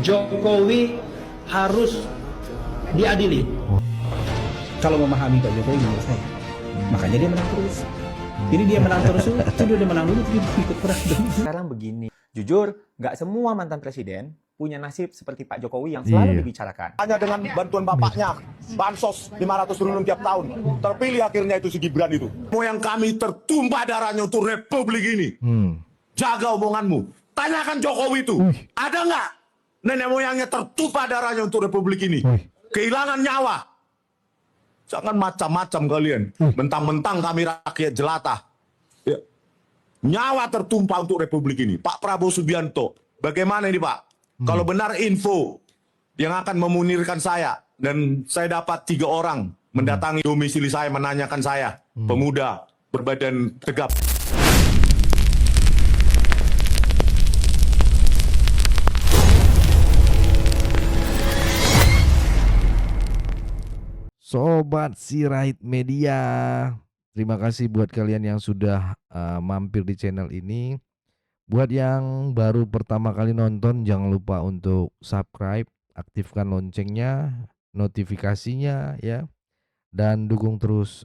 Jokowi harus diadili. Kalau memahami Pak Jokowi menurut saya, makanya dia menang terus. Jadi dia menang terus, itu dia menang dulu, dia ikut perang. Sekarang begini, jujur, nggak semua mantan presiden punya nasib seperti Pak Jokowi yang selalu dibicarakan. Hanya dengan bantuan bapaknya, bansos 500 triliun tiap tahun. Terpilih akhirnya itu si Gibran itu. Moyang kami tertumpah darahnya untuk republik ini. Jaga omonganmu. Tanyakan Jokowi itu, ada nggak nenek moyangnya tertumpah darahnya untuk republik ini? Kehilangan nyawa. Jangan macam-macam kalian. Mentang-mentang kami rakyat jelata. Ya. Nyawa tertumpah untuk republik ini. Pak Prabowo Subianto, bagaimana ini Pak? Kalau benar info yang akan memunirkan saya, dan saya dapat 3 orang mendatangi domisili saya, menanyakan saya, pemuda berbadan tegap. Sobat Sirait Media, terima kasih buat kalian yang sudah mampir di channel ini. Buat yang baru pertama kali nonton, jangan lupa untuk subscribe, aktifkan loncengnya, notifikasinya ya, dan dukung terus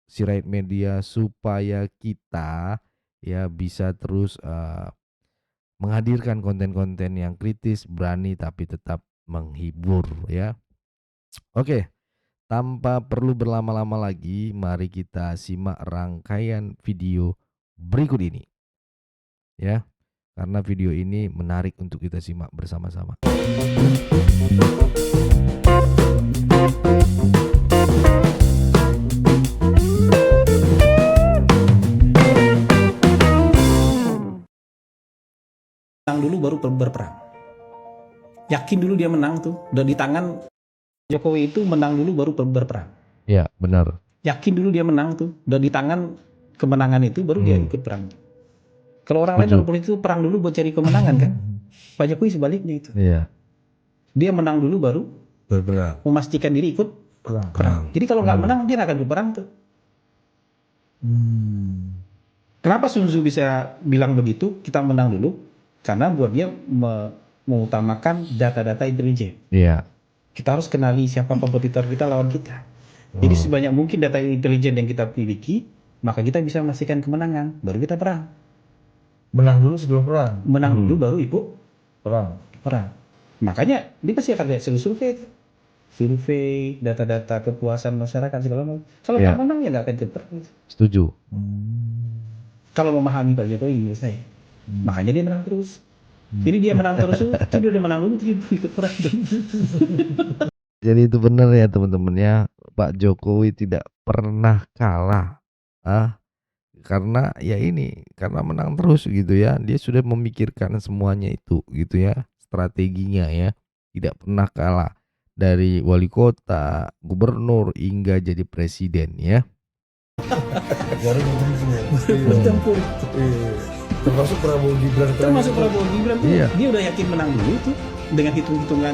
Sirait Media supaya kita ya bisa terus menghadirkan konten-konten yang kritis, berani tapi tetap menghibur ya. Oke. Tanpa perlu berlama-lama lagi, mari kita simak rangkaian video berikut ini. Ya, karena video ini menarik untuk kita simak bersama-sama. Menang dulu baru berperang. Yakin dulu dia menang tuh, udah di tangan Jokowi itu menang dulu baru berperang. Ya, benar. Yakin dulu dia menang tuh, udah di tangan kemenangan itu baru dia ikut perang. Kalau orang lain dalam politik itu perang dulu buat cari kemenangan kan? Pak Jokowi sebaliknya itu. Iya. Dia menang dulu baru Berperang. memastikan diri ikut perang. Jadi kalau nggak menang dia nggak akan berperang tuh. Kenapa Sun Tzu bisa bilang begitu? Kita menang dulu karena buat dia mengutamakan data-data intelijen. Iya. Kita harus kenali siapa kompetitor kita lawan kita. Jadi sebanyak mungkin data intelijen yang kita miliki, maka kita bisa memastikan kemenangan. Baru kita perang. Menang dulu sebelum perang. Menang dulu baru ikut Perang. Makanya dia pasti akan lihat survei, data-data kepuasan masyarakat segala macam. Kalau nggak menang ya nggak akan ikut perang. Setuju. Kalau memahami Pak Jokowi menurut saya, makanya dia menang terus. Jadi dia menang terus, itu dia menang dulu, dia ikut perang. Jadi itu benar ya teman-teman ya, Pak Jokowi tidak pernah kalah. Karena ya ini, karena menang terus gitu ya. Dia sudah memikirkan semuanya itu gitu ya, strateginya ya. Tidak pernah kalah dari wali kota, gubernur hingga jadi presiden ya. Bertempur. Termasuk Prabowo Gibran. Termasuk Prabowo Gibran tuh, Iya. dia udah yakin menang dulu tuh dengan hitung-hitungan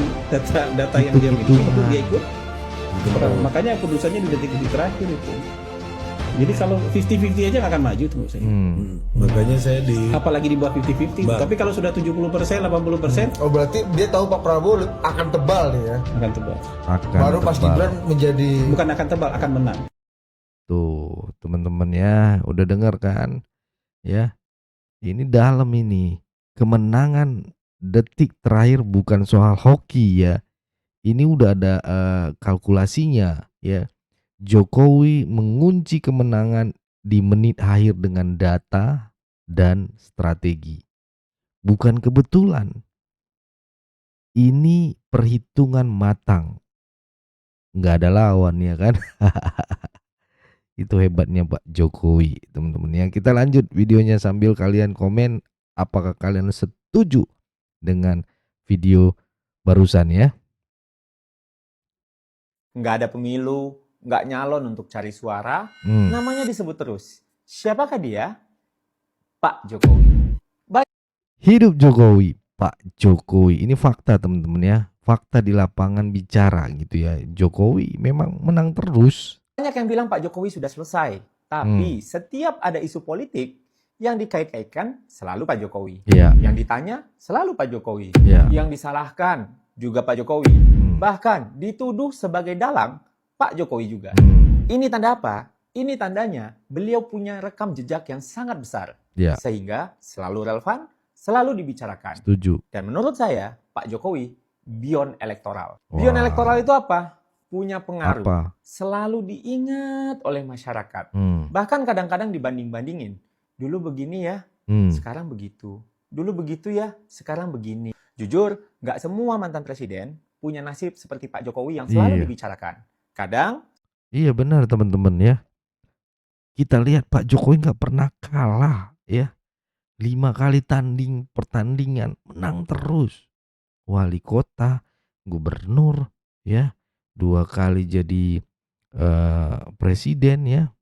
data yang dia miliki, itu dia ikut. Makanya keputusannya di detik-detik terakhir itu. Jadi kalau 50-50 aja nggak akan maju tuh menurut saya. Makanya saya Apalagi di bawah 50-50. Tapi kalau sudah 70%, 80%, Oh berarti dia tahu Pak Prabowo akan tebal nih ya. akan tebal. Baru pas Gibran menjadi Bukan akan tebal, akan menang. Tuh teman-teman ya, udah dengar kan ya. Ini dalam ini, kemenangan detik terakhir bukan soal hoki ya. Ini udah ada kalkulasinya ya. Jokowi mengunci kemenangan di menit akhir dengan data dan strategi. Bukan kebetulan. Ini perhitungan matang. Nggak ada lawan ya kan. Itu hebatnya Pak Jokowi teman-teman ya. Kita lanjut videonya sambil kalian komen apakah kalian setuju dengan video barusan ya. Nggak ada pemilu, nggak nyalon untuk cari suara, namanya disebut terus. Siapakah dia? Pak Jokowi. Hidup Jokowi, Pak Jokowi. Ini fakta teman-teman ya. Fakta di lapangan bicara gitu ya. Jokowi memang menang terus. Banyak yang bilang Pak Jokowi sudah selesai. Tapi setiap ada isu politik, Yang dikait-kaitkan selalu Pak Jokowi. Iya. Yang ditanya selalu Pak Jokowi. Iya. Yang disalahkan juga Pak Jokowi. Bahkan dituduh sebagai dalang Pak Jokowi juga. Ini tanda apa? Ini tandanya beliau punya rekam jejak yang sangat besar. Iya. Sehingga selalu relevan, selalu dibicarakan. Setuju. Dan menurut saya, Pak Jokowi beyond elektoral. Wah. Beyond elektoral itu apa? Punya pengaruh. Apa? Selalu diingat oleh masyarakat. Bahkan kadang-kadang dibanding-bandingin. Dulu begini ya, sekarang begitu. Dulu begitu ya, sekarang begini. Jujur, nggak semua mantan presiden punya nasib seperti Pak Jokowi yang selalu dibicarakan. Kadang, Iya benar teman-teman ya. Kita lihat Pak Jokowi nggak pernah kalah ya. 5 kali pertandingan menang terus. Wali kota, gubernur ya. 2 kali jadi presiden ya.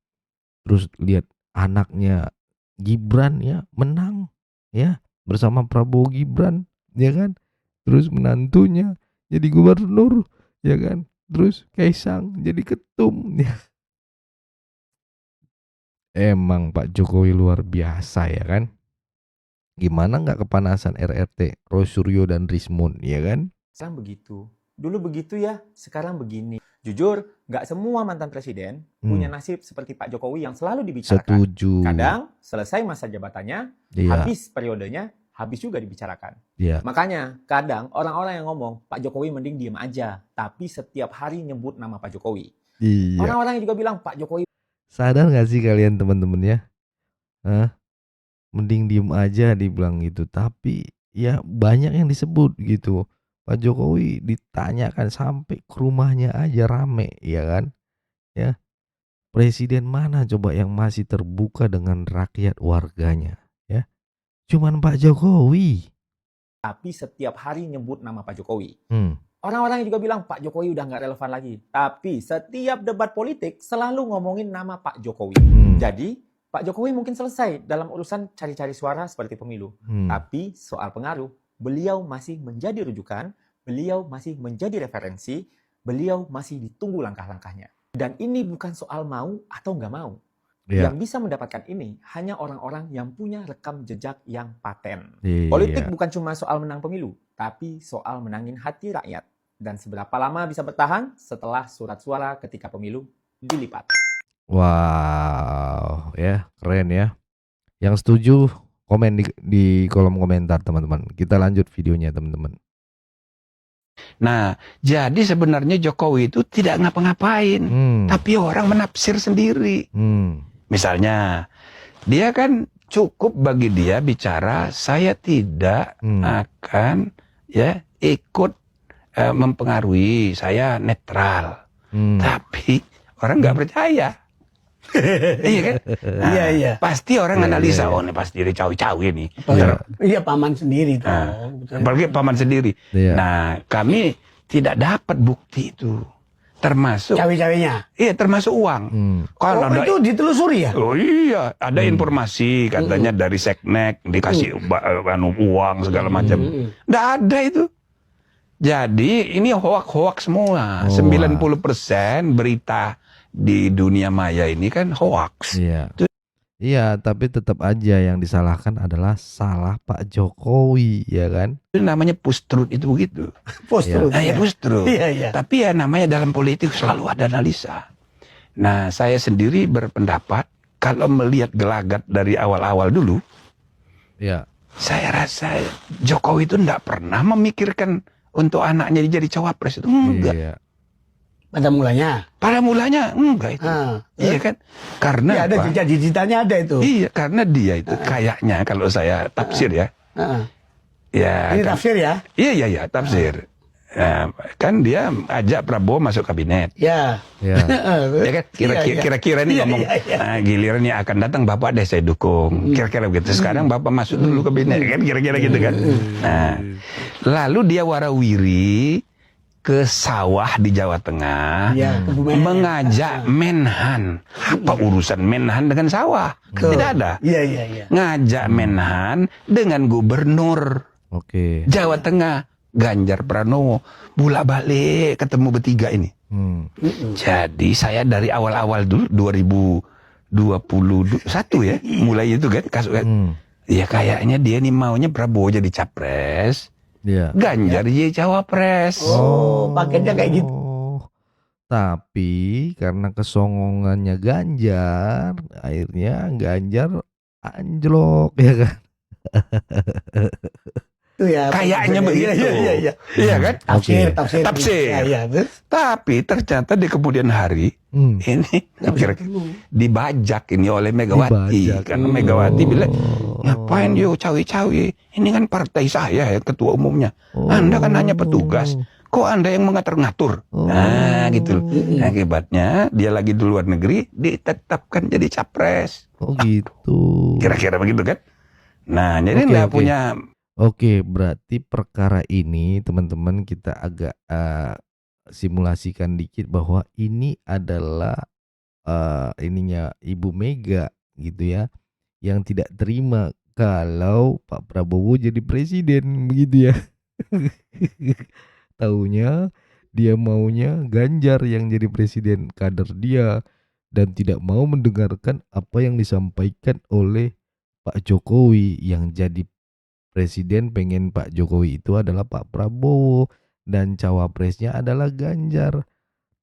Terus lihat anaknya Gibran ya menang ya bersama Prabowo Gibran ya kan. Terus menantunya jadi gubernur ya kan. Terus Kaisang jadi ketum ya. Emang Pak Jokowi luar biasa ya kan. Gimana nggak kepanasan RRT Roy Suryo dan Rismon ya kan. sekarang begitu. Dulu begitu ya, sekarang begini. Jujur, nggak semua mantan presiden punya nasib seperti Pak Jokowi yang selalu dibicarakan. Setuju. Kadang, selesai masa jabatannya, Iya. habis periodenya, habis juga dibicarakan. Iya. Makanya, kadang orang-orang yang ngomong, Pak Jokowi mending diem aja. Tapi setiap hari nyebut nama Pak Jokowi. Iya. Orang-orang yang juga bilang, Pak Jokowi Sadar nggak sih kalian teman-teman ya? Mending diem aja dibilang gitu. Tapi ya banyak yang disebut gitu. Pak Jokowi ditanyakan sampai ke rumahnya aja rame ya kan? Ya. Presiden mana coba yang masih terbuka dengan rakyat warganya ya? Cuman Pak Jokowi. tapi setiap hari nyebut nama Pak Jokowi. Hmm. Orang-orang yang juga bilang Pak Jokowi udah nggak relevan lagi. Tapi setiap debat politik selalu ngomongin nama Pak Jokowi. Jadi Pak Jokowi mungkin selesai dalam urusan cari-cari suara seperti pemilu. Tapi soal pengaruh, beliau masih menjadi rujukan, beliau masih menjadi referensi, beliau masih ditunggu langkah-langkahnya. Dan ini bukan soal mau atau nggak mau. Iya. Yang bisa mendapatkan ini hanya orang-orang yang punya rekam jejak yang paten. Iya. Politik bukan cuma soal menang pemilu, tapi soal menangin hati rakyat. Dan seberapa lama bisa bertahan setelah surat suara ketika pemilu dilipat. Wow, ya keren ya. Yang setuju komen di kolom komentar teman-teman. Kita lanjut videonya teman-teman. Nah, jadi sebenarnya Jokowi itu tidak ngapa-ngapain, tapi orang menafsir sendiri. Misalnya, dia kan cukup bagi dia bicara, saya tidak akan ya ikut mempengaruhi, saya netral. Tapi orang nggak percaya. Iya kan? Nah, Iya. pasti orang analisa, oh ini pasti dia cawe-cawe nih. Iya, paman sendiri tuh. Apalagi paman sendiri. Iya. Nah, kami tidak dapat bukti itu. Termasuk Cawe-cawenya. iya, termasuk uang. Kalau ada itu ditelusuri ya? oh iya, ada informasi katanya dari Seknek dikasih uang segala macam. Nggak ada itu. Jadi ini hoak-hoak semua. 90% berita di dunia maya ini kan hoaks. Iya. Iya, tapi tetap aja yang disalahkan adalah salah Pak Jokowi, ya kan? Itu namanya push truth itu begitu. Post-truth. Nah, ya push truth. Iya. Tapi ya namanya dalam politik selalu ada analisa. Nah, saya sendiri berpendapat kalau melihat gelagat dari awal-awal dulu, Iya. saya rasa Jokowi itu enggak pernah memikirkan untuk anaknya jadi cawapres itu enggak. Iya. Pada mulanya. Pada mulanya enggak itu. Iya kan? Karena Iya, ada apa? jejak digitalnya ada itu. Iya, karena dia itu kayaknya kalau saya tafsir ya. Ya. Ini kan- tafsir ya? Iya, tafsir. Nah, kan dia ajak Prabowo masuk kabinet. Ya. Iya. Ya kan? Kira-kira ini ngomong, nah, giliran yang akan datang Bapak deh saya dukung. Kira-kira begitu. Sekarang Bapak masuk dulu kabinet kan? Kira-kira gitu kan. Nah, lalu dia warawiri ke sawah di Jawa Tengah, Ya, ke Bumen. mengajak Menhan. Apa urusan Menhan dengan sawah? Kan tidak ada. Iya. Ngajak Menhan dengan gubernur Oke. Jawa Tengah, Ganjar Pranowo, bolak-balik ketemu bertiga ini. Jadi saya dari awal-awal dulu 21 ya, mulai itu kan kasus kan. Ya kayaknya dia nih maunya Prabowo jadi capres, Iya. Ganjar jadi cawapres. Oh, paketnya kayak gitu. Tapi karena kesongongannya Ganjar, akhirnya Ganjar anjlok ya kan. Itu ya. Kayaknya begitu. Iya. Iya kan? Tafsir. Iya. Tapi ternyata di kemudian hari ini kira-kira dibajak ini oleh Megawati. Dibajak. Karena Megawati bilang, ngapain dia cawi-cawi? Ini kan partai saya ya, ketua umumnya. Anda kan hanya petugas. Kok Anda yang mengatur-ngatur? Nah gitu. Akibatnya dia lagi di luar negeri ditetapkan jadi capres. Oh gitu. Kira-kira begitu kan? Nah jadi Oke, nggak oke. punya. Oke, berarti perkara ini teman-teman kita agak simulasikan dikit bahwa ini adalah ininya Ibu Mega gitu ya, yang tidak terima kalau Pak Prabowo jadi presiden begitu ya. Taunya dia maunya Ganjar yang jadi presiden, kader dia, dan tidak mau mendengarkan apa yang disampaikan oleh Pak Jokowi. Yang jadi presiden pengen Pak Jokowi itu adalah Pak Prabowo dan cawapresnya adalah Ganjar.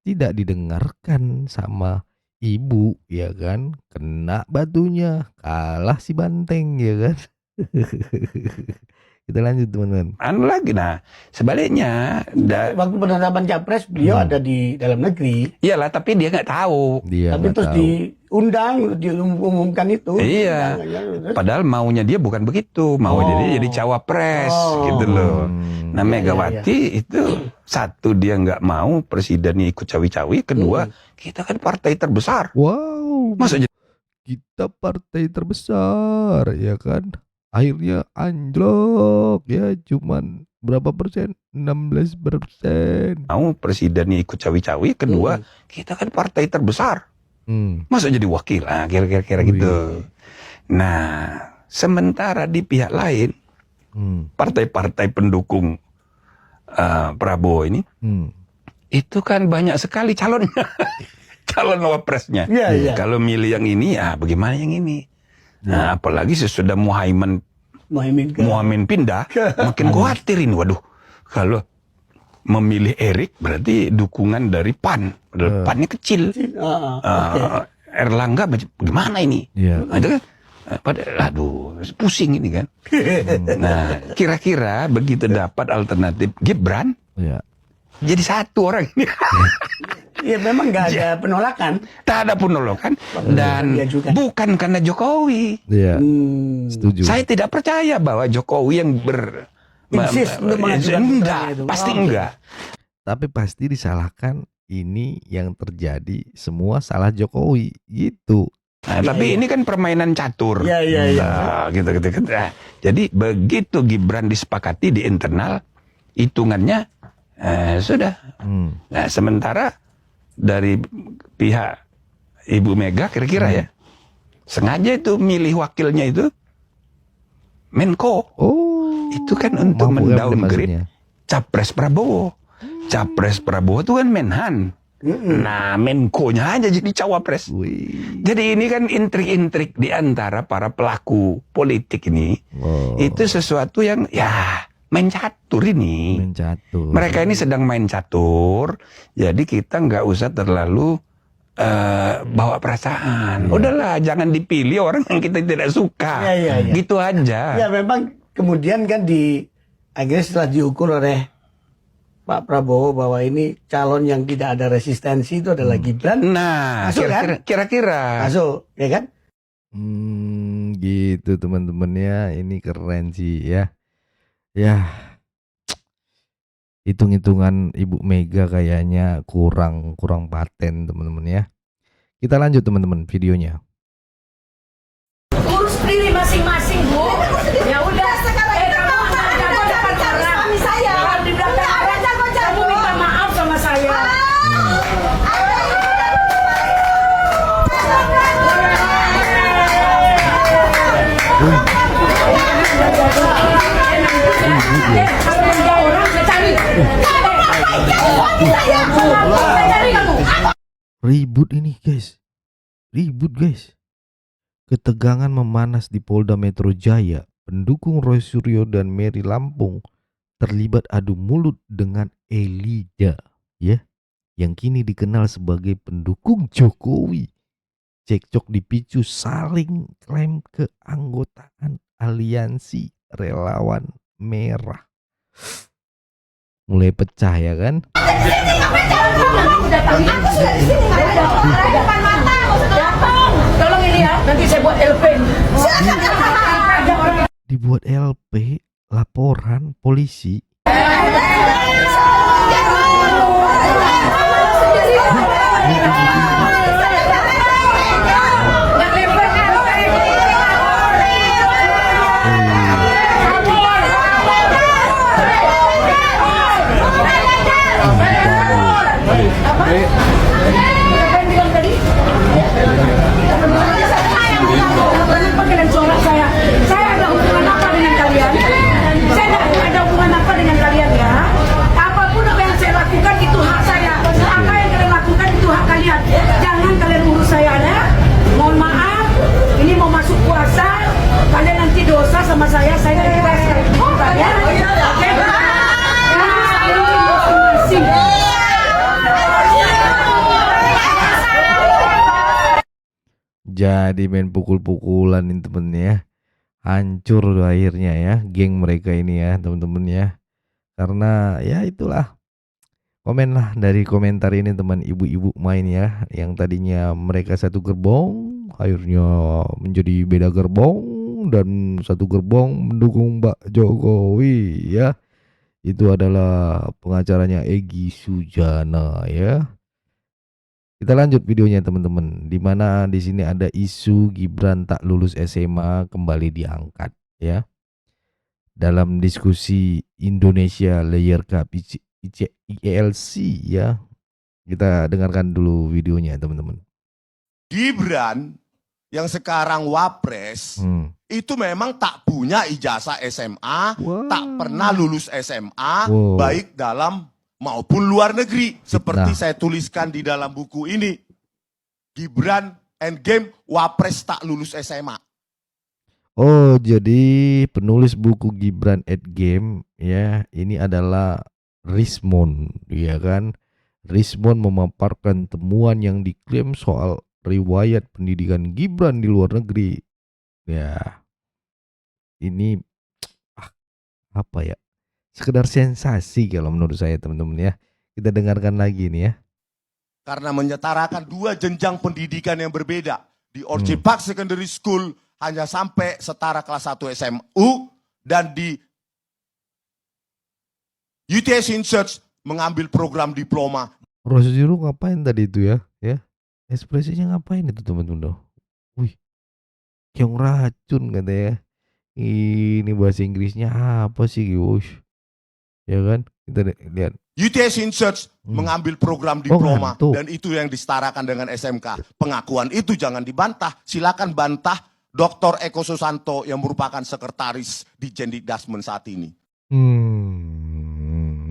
Tidak didengarkan sama ibu ya kan, kena batunya, kalah si banteng ya kan. Kita lanjut teman-teman. Anu lagi, nah sebaliknya, Waktu penetapan capres beliau ada di dalam negeri. iyalah tapi dia nggak tahu. Dia Tapi nggak terus tahu. diundang, diumumkan itu. Iya. Terus, Padahal maunya dia bukan begitu, mau Oh. dia jadi cawapres Oh. gitu loh. Nah Iya, Megawati itu satu dia nggak mau presidennya ikut cawi-cawi, kedua kita kan partai terbesar. Wow. Maksudnya Kita partai terbesar ya kan. Akhirnya anjlok ya, cuman berapa persen? 16%. mau presidennya ikut cawi-cawi, kedua kita kan partai terbesar. Masa jadi wakil? Nah, kira-kira Wih. gitu. Nah, sementara di pihak lain, partai-partai pendukung Prabowo ini, itu kan banyak sekali calonnya, calon wapresnya. Iya. Kalau milih yang ini, bagaimana yang ini? Nah, apalagi sesudah Muhammad pindah, makin khawatir ini. Waduh, kalau memilih Erik berarti dukungan dari PAN. Padahal PAN-nya kecil. Erlangga bagaimana ini? Iya. Nah, itu kan, aduh, pusing ini kan. Nah, kira-kira begitu dapat alternatif Gibran, Ya. jadi satu orang ini. Iya, memang nggak ada penolakan. Tak ada penolakan dan Iya juga. bukan karena Jokowi. Iya. Setuju. Saya tidak percaya bahwa Jokowi yang Insist untuk mengajukan enggak, putranya itu. pasti Oh, enggak. Tapi pasti disalahkan, ini yang terjadi semua salah Jokowi gitu. Nah, tapi ini kan permainan catur. Iya. Nah, gitu. Nah, jadi begitu Gibran disepakati di internal, hitungannya sudah. Nah, sementara dari pihak Ibu Mega kira-kira ya, sengaja itu milih wakilnya itu Menko. Itu kan untuk Mampu ya mendowngrade maksudnya. Capres Prabowo. Capres Prabowo itu kan Menhan. Nah, Menko-nya aja jadi cawapres. Wih. Jadi ini kan intrik-intrik di antara para pelaku politik ini. Wow. Itu sesuatu yang ya main catur ini. Main catur. Mereka ini sedang main catur. Jadi kita nggak usah terlalu bawa perasaan. Udahlah, jangan dipilih orang yang kita tidak suka. Iya. Gitu aja. Ya memang kemudian kan akhirnya setelah diukur oleh Pak Prabowo bahwa ini calon yang tidak ada resistensi itu adalah Gibran. Nah, Masuk kan? kira-kira. Masuk, ya kan? Gitu teman-teman ya, ini keren sih ya. Ya, hitung-hitungan Ibu Mega kayaknya kurang paten teman-teman ya. Kita lanjut teman-teman videonya. Urus sendiri masing-masing, Bu. Ya udah. Kamu jago depan orang. Suami saya. Kalau di belakang orang, kamu minta maaf sama saya. Kalau ada orang, saya cari. Saya cari kamu. Ribut ini guys. Ribut guys. Ketegangan memanas di Polda Metro Jaya. Pendukung Roy Suryo dan Mary Lampung terlibat adu mulut dengan Elida, ya, yang kini dikenal sebagai pendukung Jokowi. Cekcok dipicu saling klaim keanggotaan aliansi relawan merah. Mulai pecah ya kan? Tolong ini ya, nanti saya buat LP. Dibuat LP, laporan polisi. Saya ada hubungan apa dengan kalian? Saya ada hubungan apa dengan kalian ya? Apapun apa yang saya lakukan itu hak saya. Apa yang kalian lakukan itu hak kalian. Jangan kalian urus saya ya. Mohon maaf, ini mau masuk puasa. Kalian nanti dosa sama saya ikhlas ya. Oke? Masing-masing. Jadi main pukul-pukulan ini temen ya. Hancur tuh akhirnya ya geng mereka ini ya teman-teman ya. Karena ya itulah. Komen lah dari komentar ini teman, ibu-ibu main ya. Yang tadinya mereka satu gerbong akhirnya menjadi beda gerbong. Dan satu gerbong mendukung Mbak Jokowi ya. Itu adalah pengacaranya Egy Sujana ya. Kita lanjut videonya teman-teman. Di mana di sini ada isu Gibran tak lulus SMA kembali diangkat ya. Dalam diskusi Indonesia Layer Cup IELC ya. Kita dengarkan dulu videonya teman-teman. Gibran yang sekarang wapres itu memang tak punya ijazah SMA, Wow. tak pernah lulus SMA, Wow. baik dalam maupun luar negeri. Seperti Fitnah. saya tuliskan di dalam buku ini. Gibran Endgame wapres tak lulus SMA. Oh, jadi penulis buku Gibran Endgame ya, ini adalah Rismond, ya kan? Rismond memaparkan temuan yang diklaim soal riwayat pendidikan Gibran di luar negeri. Ya, ini apa ya? Sekedar sensasi kalau menurut saya teman-teman ya. Kita dengarkan lagi nih ya. Karena menyetarakan dua jenjang pendidikan yang berbeda. Di Orchid Park Secondary School hanya sampai setara kelas 1 SMU, dan di UTS Research mengambil program diploma. Rosjuru ngapain tadi itu ya? Ya. Ekspresinya ngapain itu teman-teman? Wih. Kayak racun katanya. Ini bahasa Inggrisnya apa sih, Wush? Ya kan? Kita lihat. UTS Research mengambil program diploma, ngantuk. dan itu yang disetarakan dengan SMK. Pengakuan itu jangan dibantah. Silakan bantah Dr. Eko Susanto yang merupakan sekretaris di Jendikdasmen saat ini.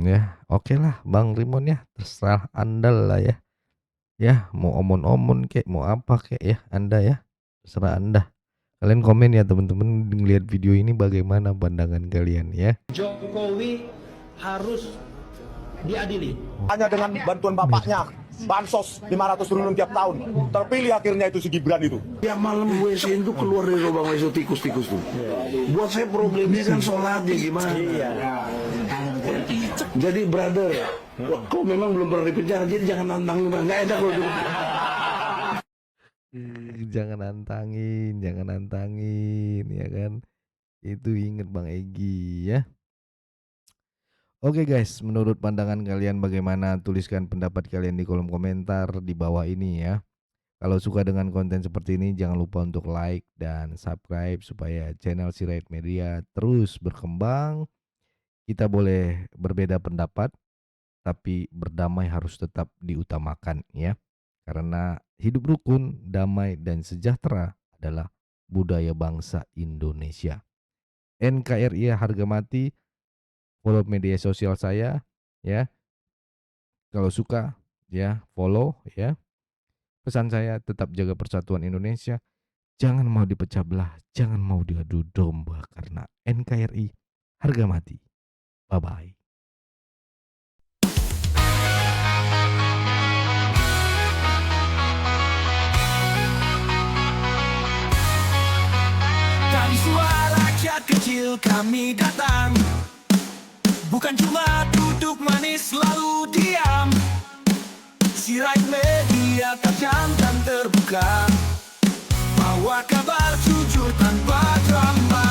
Ya, oke lah Bang Rimon ya, terserah Anda lah ya. Ya, mau omon-omon kek, mau apa kek ya, Anda ya. Terserah Anda. Kalian komen ya teman-teman, ngelihat video ini bagaimana pandangan kalian ya. Jokowi harus diadili. Hanya dengan bantuan bapaknya, bansos 500 triliun tiap tahun. Terpilih akhirnya itu si Gibran itu. Tiap malam WC itu keluar dari lubang WC tikus-tikus tuh. Buat saya problemnya kan sholatnya gimana. Jadi brother, kok memang belum pernah dipenjara, jadi jangan nantangin, nggak enak loh. Jangan nantangin ya kan. Itu inget Bang Egy ya. Oke guys, menurut pandangan kalian bagaimana? Tuliskan pendapat kalian di kolom komentar di bawah ini ya. Kalau suka dengan konten seperti ini, jangan lupa untuk like dan subscribe supaya channel Sirait Media terus berkembang. Kita boleh berbeda pendapat, tapi berdamai harus tetap diutamakan ya. Karena hidup rukun, damai dan sejahtera adalah budaya bangsa Indonesia. NKRI harga mati. Follow media sosial saya ya. Kalau suka ya follow ya. Pesan saya tetap jaga persatuan Indonesia, Jangan mau dipecah belah, jangan mau diadu domba karena NKRI harga mati. Bye-bye. Dari suara rakyat kecil kami datang, bukan cuma duduk manis lalu diam. Sirait media tajam dan terbuka, bawa kabar jujur tanpa drama.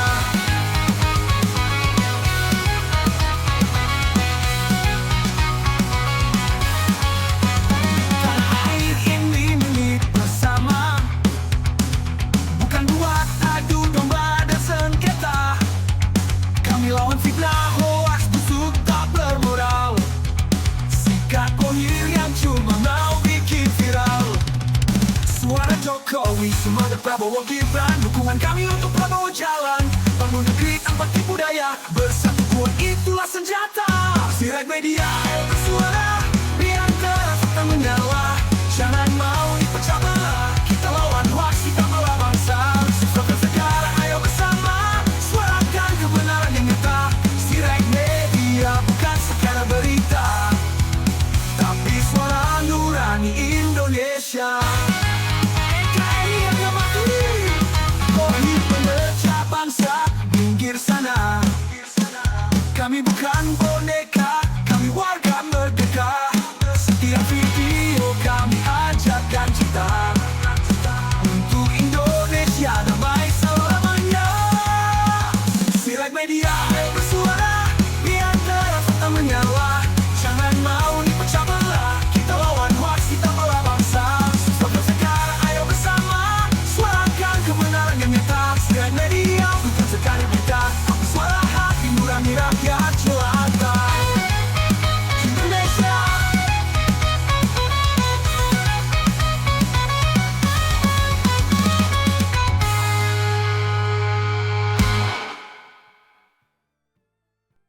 Tanah air ini milik bersama, bukan buat adu domba dan sengketa. Kami lawan fitnah, hoaks, busuk, tak bermoral. Sikap kohir yang cuma mau bikin viral. Suara Jokowi, semangat Prabowo Gibran, dukungan kami untuk Prabowo jalan. Bangun negeri tanpa tipu daya, bersatu kuat itulah senjata. Sirait media, ayo bersuara, biar terasa menyala. Jangan mau dipecah belah.